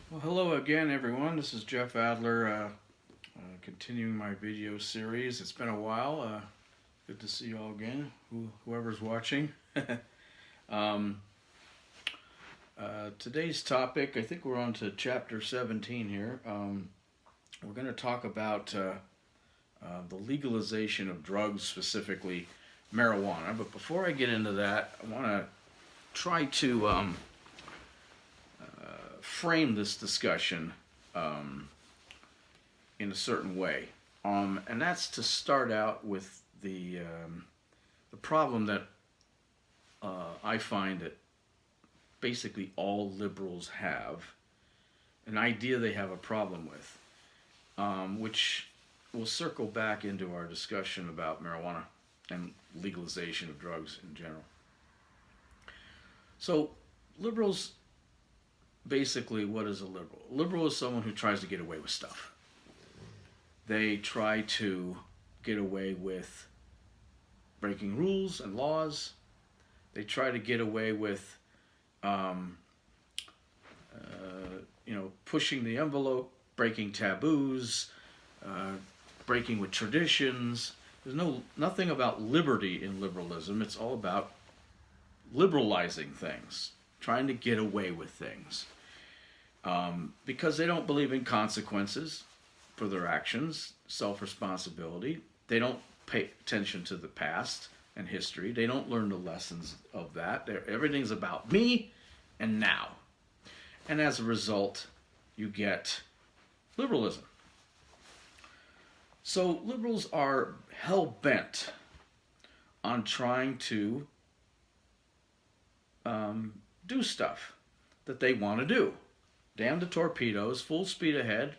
Well, hello again, everyone. This is Jeff Adler, continuing my video series. It's been a while. Good to see you all again, whoever's watching. um, Today's topic, I think we're on to chapter 17 here. We're going to talk about the legalization of drugs, specifically marijuana. But before I get into that, I want to try to frame this discussion um, in a certain way, and that's to start out with the problem that I find that basically all liberals have, an idea they have a problem with, which will circle back into our discussion about marijuana and legalization of drugs in general. So, liberals basically, what is a liberal? A liberal is someone who tries to get away with stuff. They try to get away with breaking rules and laws. They try to get away with, pushing the envelope, breaking taboos, breaking with traditions. There's nothing about liberty in liberalism. It's all about liberalizing things, trying to get away with things. Because they don't believe in consequences for their actions, self-responsibility. They don't pay attention to the past and history. They don't learn the lessons of that. Everything's about me and now. And as a result, you get liberalism. So liberals are hell-bent on trying to do stuff that they want to do. Damn the torpedoes, full speed ahead.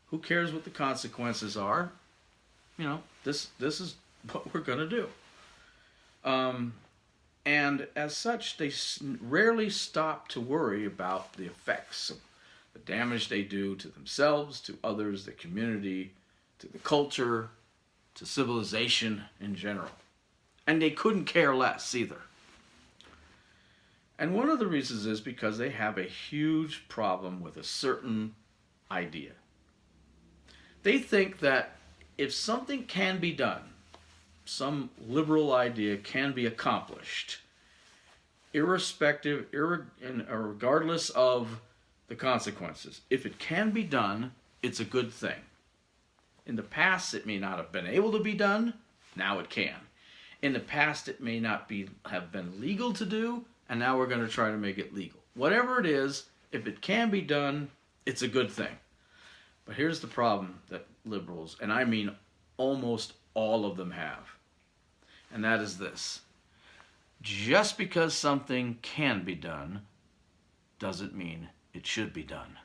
Who cares what the consequences are? This is what we're going to do. And as such, they rarely stop to worry about the effects of the damage they do to themselves, to others, the community, to the culture, to civilization in general. And they couldn't care less either. And one of the reasons is because they have a huge problem with a certain idea. They think that if something can be done, some liberal idea can be accomplished, regardless of the consequences. If it can be done, it's a good thing. In the past, it may not have been able to be done. Now it can. In the past, it may not have been legal to do, and now we're going to try to make it legal. Whatever it is, if it can be done, it's a good thing. But here's the problem that liberals, and I mean almost all of them, have. And that is this. Just because something can be done doesn't mean it should be done.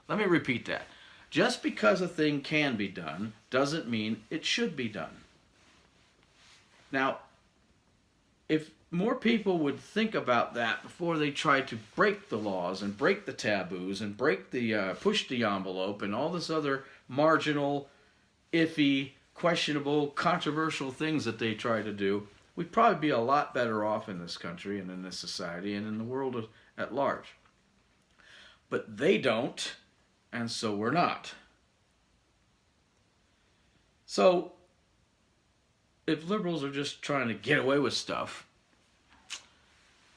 Let me repeat that. Just because a thing can be done doesn't mean it should be done. Now, if more people would think about that before they try to break the laws and break the taboos and push the envelope and all this other marginal, iffy, questionable, controversial things that they try to do, we'd probably be a lot better off in this country and in this society and in the world at large. But they don't, and so we're not. So, if liberals are just trying to get away with stuff,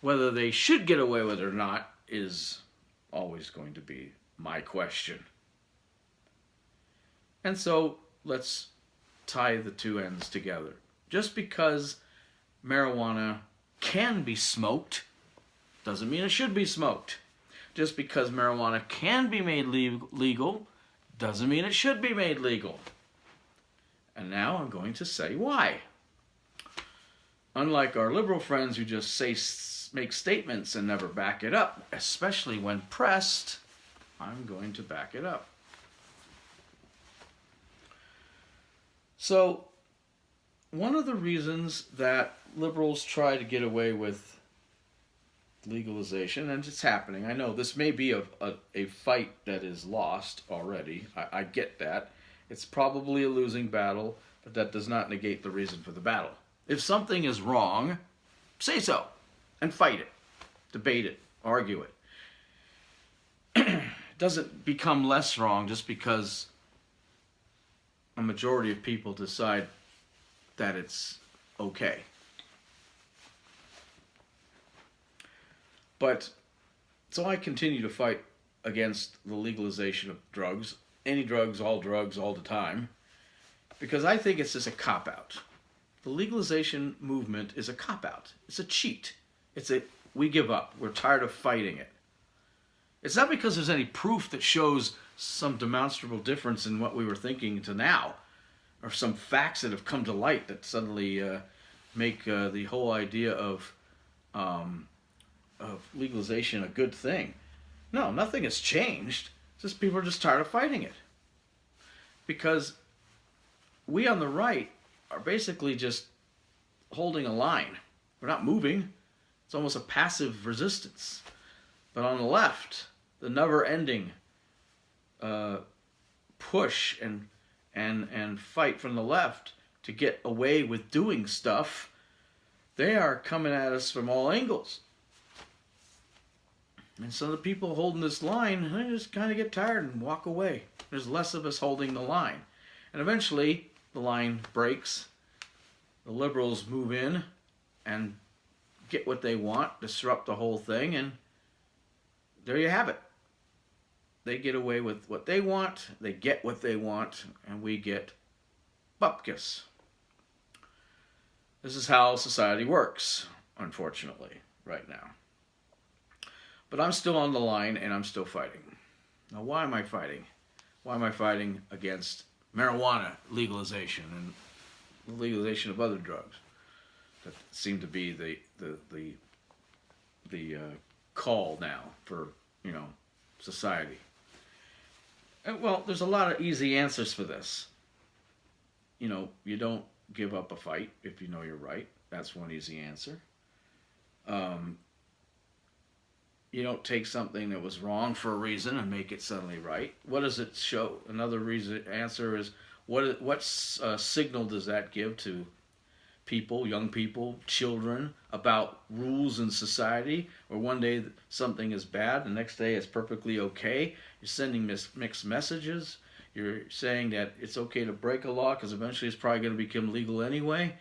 whether they should get away with it or not is always going to be my question. And so let's tie the two ends together. Just because marijuana can be smoked doesn't mean it should be smoked. Just because marijuana can be made legal doesn't mean it should be made legal. And now I'm going to say why. Unlike our liberal friends who just make statements and never back it up, especially when pressed, I'm going to back it up. So, one of the reasons that liberals try to get away with legalization, and it's happening, I know this may be a fight that is lost already, I get that. It's probably a losing battle, but that does not negate the reason for the battle. If something is wrong, say so, and fight it, debate it, argue it. doesn't become less wrong just because a majority of people decide that it's okay. But so I continue to fight against the legalization of drugs, any drugs, all the time, because I think it's just a cop-out. The legalization movement is a cop-out. It's a cheat. We give up. We're tired of fighting it. It's not because there's any proof that shows some demonstrable difference in what we were thinking to now, or some facts that have come to light that suddenly make the whole idea of legalization a good thing. No, nothing has changed. It's just people are just tired of fighting it. Because we on the right are basically just holding a line. We're not moving. It's almost a passive resistance. But on the left, the never-ending push and fight from the left to get away with doing stuff, they are coming at us from all angles. And so the people holding this line, they just kind of get tired and walk away. There's less of us holding the line. And eventually, the line breaks. The liberals move in and get what they want, disrupt the whole thing, and there you have it. They get away with what they want, they get what they want, and we get bupkis. This is how society works, unfortunately, right now. But I'm still on the line, and I'm still fighting. Now, why am I fighting? Why am I fighting against marijuana legalization and the legalization of other drugs that seem to be the call now for, society? And, well, there's a lot of easy answers for this. You don't give up a fight if you know you're right. That's one easy answer. You don't take something that was wrong for a reason and make it suddenly right. What does it show? Another answer is, what signal does that give to people, young people, children, about rules in society? Or one day something is bad, the next day it's perfectly okay. You're sending mixed messages. You're saying that it's okay to break a law because eventually it's probably going to become legal anyway.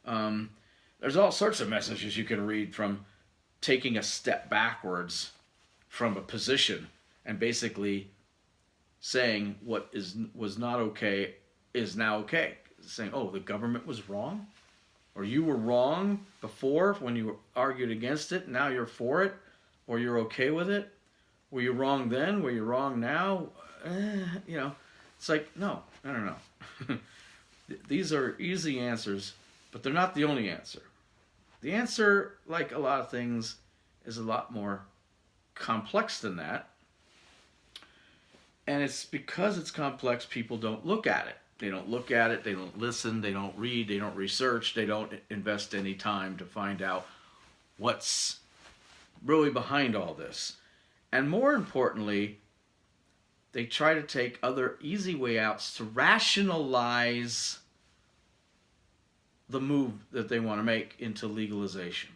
There's all sorts of messages you can read from taking a step backwards from a position and basically saying what was not okay is now okay. Saying, oh, the government was wrong? Or you were wrong before when you argued against it, now you're for it? Or you're okay with it? Were you wrong then? Were you wrong now? It's like, no. These are easy answers, but they're not the only answer. The answer, like a lot of things, is a lot more complex than that. And it's because it's complex, people don't look at it. They don't look at it, they don't listen, they don't read, they don't research, they don't invest any time to find out what's really behind all this. And more importantly, they try to take other easy way outs to rationalize the move that they want to make into legalization.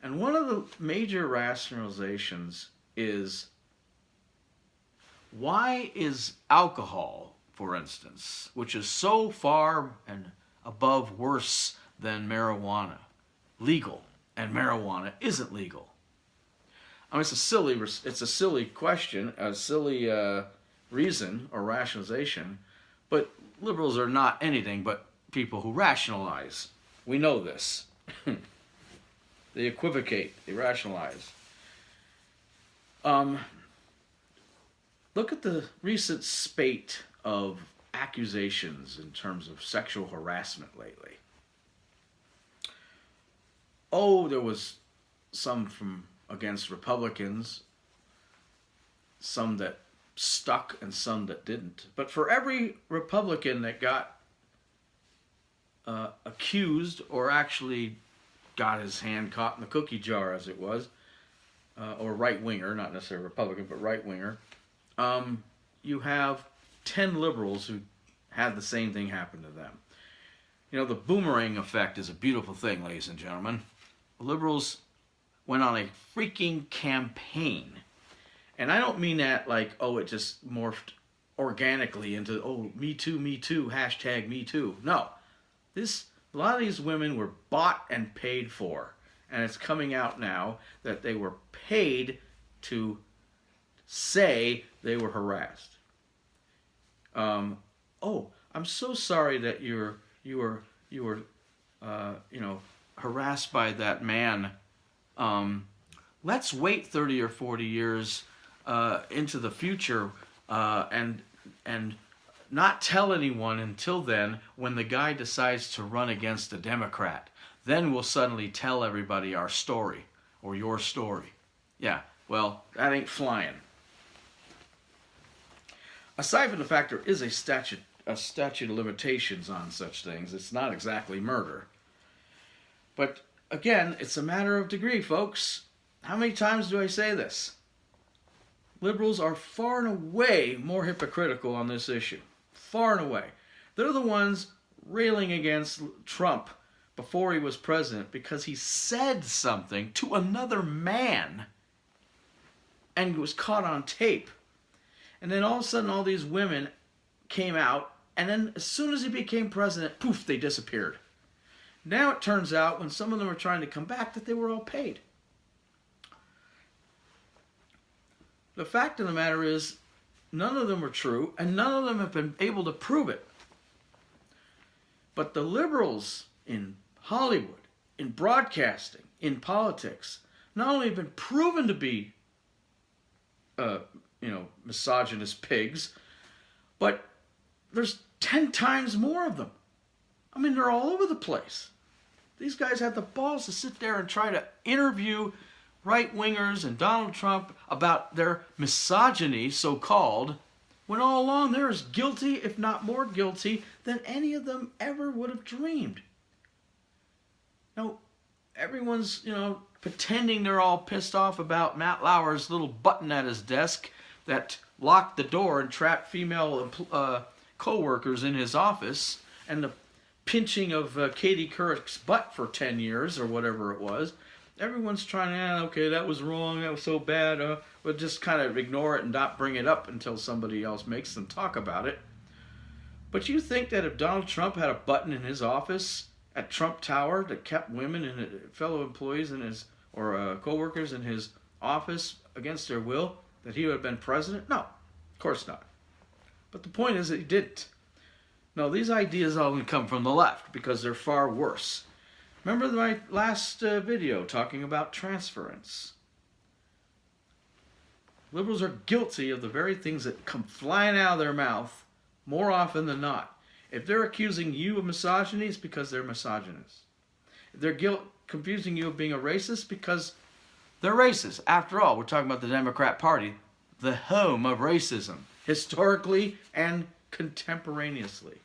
And one of the major rationalizations is, why is alcohol, for instance, which is so far and above worse than marijuana, legal, and marijuana isn't legal? I mean, it's a silly question, a silly reason or rationalization, but liberals are not anything but people who rationalize. We know this. They equivocate, they rationalize. Look at the recent spate of accusations in terms of sexual harassment lately. Oh, there was some from against Republicans, some that stuck and some that didn't. But for every Republican that got accused or actually got his hand caught in the cookie jar, as it was, or right-winger, not necessarily Republican, but right-winger, you have 10 liberals who had the same thing happen to them. The boomerang effect is a beautiful thing, ladies and gentlemen. The liberals went on a freaking campaign And I don't mean that like, oh, it just morphed organically into, oh, me too, hashtag me too. No. A lot of these women were bought and paid for. And it's coming out now that they were paid to say they were harassed. Oh, I'm so sorry that you were harassed by that man. Let's wait 30 or 40 years into the future and not tell anyone until then, when the guy decides to run against a Democrat. Then we'll suddenly tell everybody our story or your story. Yeah, well, that ain't flying. Aside from the fact there is a statute of limitations on such things, it's not exactly murder. But again, it's a matter of degree, folks. How many times do I say this? Liberals are far and away more hypocritical on this issue. Far and away. They're the ones railing against Trump before he was president because he said something to another man and was caught on tape. And then all of a sudden all these women came out, and then as soon as he became president, poof, they disappeared. Now it turns out when some of them are trying to come back that they were all paid. The fact of the matter is, none of them are true, and none of them have been able to prove it. But the liberals in Hollywood, in broadcasting, in politics, not only have been proven to be, misogynist pigs, but there's 10 times more of them. I mean, they're all over the place. These guys had the balls to sit there and try to interview right-wingers and Donald Trump about their misogyny, so-called, when all along they're as guilty, if not more guilty, than any of them ever would have dreamed. Now, everyone's, pretending they're all pissed off about Matt Lauer's little button at his desk that locked the door and trapped female co-workers in his office, and the pinching of Katie Couric's butt for 10 years or whatever it was. Everyone's trying to, okay, that was wrong, that was so bad, but just kind of ignore it and not bring it up until somebody else makes them talk about it. But you think that if Donald Trump had a button in his office at Trump Tower that kept women and fellow employees in his, or co-workers in his office against their will, that he would have been president? No, of course not. But the point is that he didn't. No, these ideas only come from the left because they're far worse. Remember my last video talking about transference? Liberals are guilty of the very things that come flying out of their mouth more often than not. If they're accusing you of misogyny, it's because they're misogynists. If they're confusing you of being a racist, because they're racist. After all, we're talking about the Democrat Party, the home of racism, historically and contemporaneously.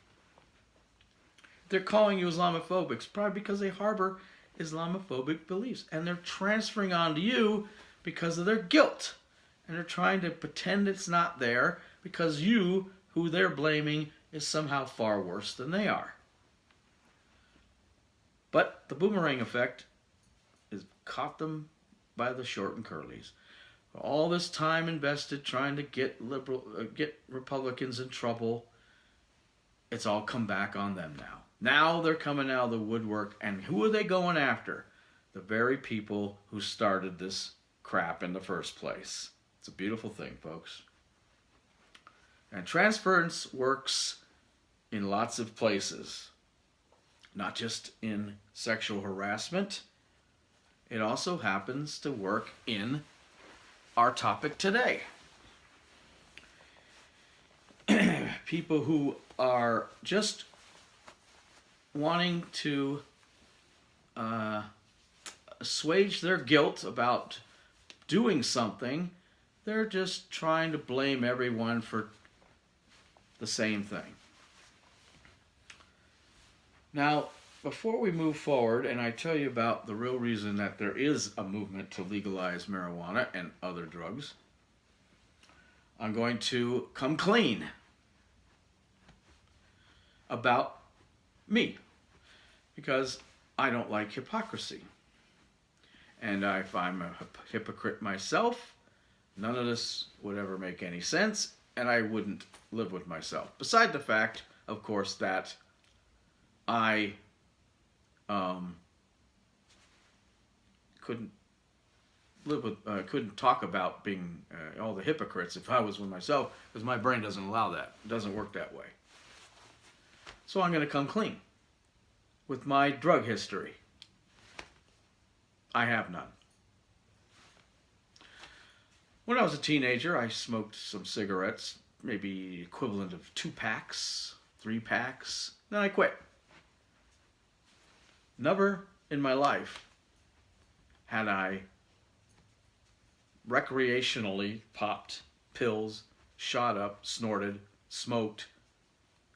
They're calling you Islamophobics, probably because they harbor Islamophobic beliefs. And they're transferring onto you because of their guilt. And they're trying to pretend it's not there because you, who they're blaming, is somehow far worse than they are. But the boomerang effect has caught them by the short and curlies. All this time invested trying to get Republicans in trouble, it's all come back on them now. Now they're coming out of the woodwork, and who are they going after? The very people who started this crap in the first place. It's a beautiful thing, folks. And transference works in lots of places, not just in sexual harassment. It also happens to work in our topic today. People who are just wanting to assuage their guilt about doing something, they're just trying to blame everyone for the same thing. Now, before we move forward, and I tell you about the real reason that there is a movement to legalize marijuana and other drugs, I'm going to come clean about me, because I don't like hypocrisy. And if I'm a hypocrite myself, None of this would ever make any sense, and I wouldn't live with myself. Beside the fact, of course, that I couldn't live with, couldn't talk about being all the hypocrites if I was with myself, because my brain doesn't allow that. It doesn't work that way. So I'm going to come clean with my drug history. I have none. When I was a teenager, I smoked some cigarettes, maybe equivalent of 2 packs, 3 packs. Then I quit. Never in my life had I recreationally popped pills, shot up, snorted, smoked,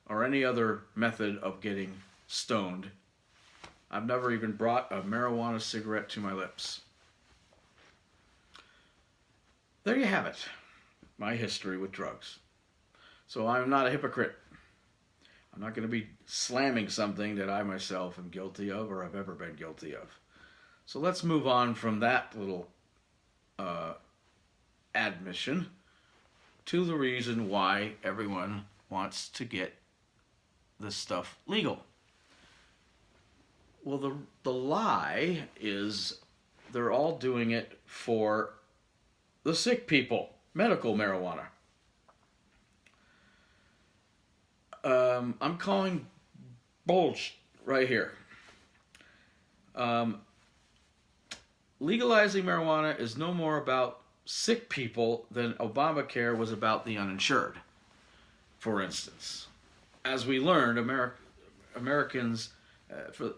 or any other method of getting stoned. I've never even brought a marijuana cigarette to my lips. There you have it, my history with drugs. So I'm not a hypocrite. I'm not going to be slamming something that I myself am guilty of or have ever been guilty of. So let's move on from that little admission to the reason why everyone wants to get this stuff legal. Well, the lie is they're all doing it for the sick people, medical marijuana. I'm calling bullshit right here. Legalizing marijuana is no more about sick people than Obamacare was about the uninsured, for instance. As we learned, Americans,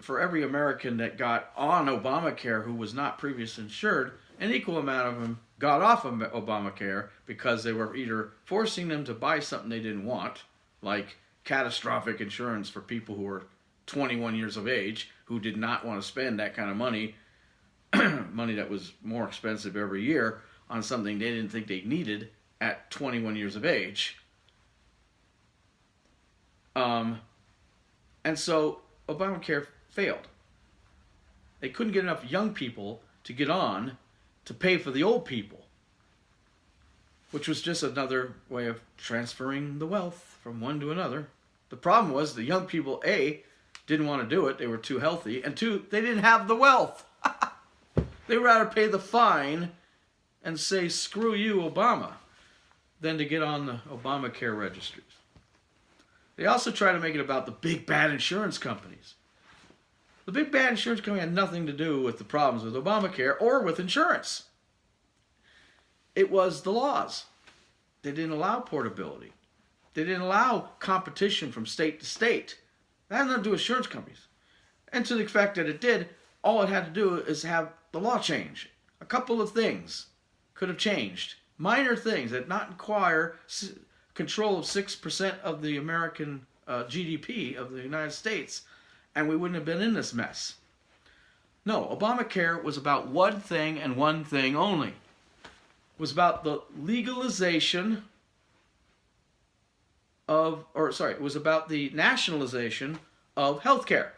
for every American that got on Obamacare who was not previously insured, an equal amount of them got off of Obamacare because they were either forcing them to buy something they didn't want, like catastrophic insurance for people who were 21 years of age, who did not want to spend that kind of money, money that was more expensive every year, on something they didn't think they needed at 21 years of age. And so Obamacare failed. They couldn't get enough young people to get on to pay for the old people, which was just another way of transferring the wealth from one to another. The problem was the young people, A, didn't want to do it. They were too healthy. And 2, they didn't have the wealth. They'd rather pay the fine and say, screw you, Obama, than to get on the Obamacare registries. They also try to make it about the big bad insurance companies. The big bad insurance company had nothing to do with the problems with Obamacare or with insurance. It was the laws. They didn't allow portability. They didn't allow competition from state to state. That had nothing to do with insurance companies. And to the fact that it did, all it had to do is have the law change. A couple of things could have changed. Minor things that not require control of 6% of the American GDP of the United States, and we wouldn't have been in this mess. No, Obamacare was about one thing and one thing only. It was about the legalization it was about the nationalization of healthcare.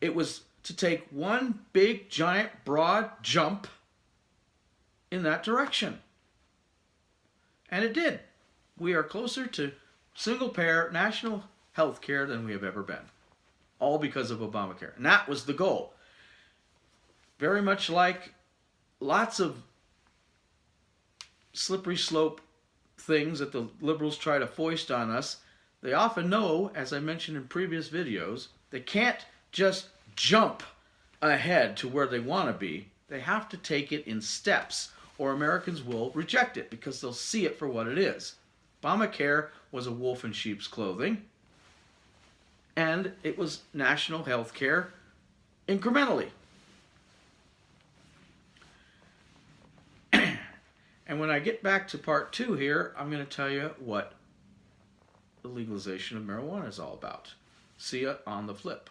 It was to take one big, giant, broad jump in that direction. And it did. We are closer to single-payer national health care than we have ever been. All because of Obamacare. And that was the goal. Very much like lots of slippery slope things that the liberals try to foist on us, they often know, as I mentioned in previous videos, they can't just jump ahead to where they want to be. They have to take it in steps, or Americans will reject it because they'll see it for what it is. Obamacare was a wolf in sheep's clothing, and it was national health care incrementally. And when I get back to part 2 here, I'm going to tell you what the legalization of marijuana is all about. See ya on the flip.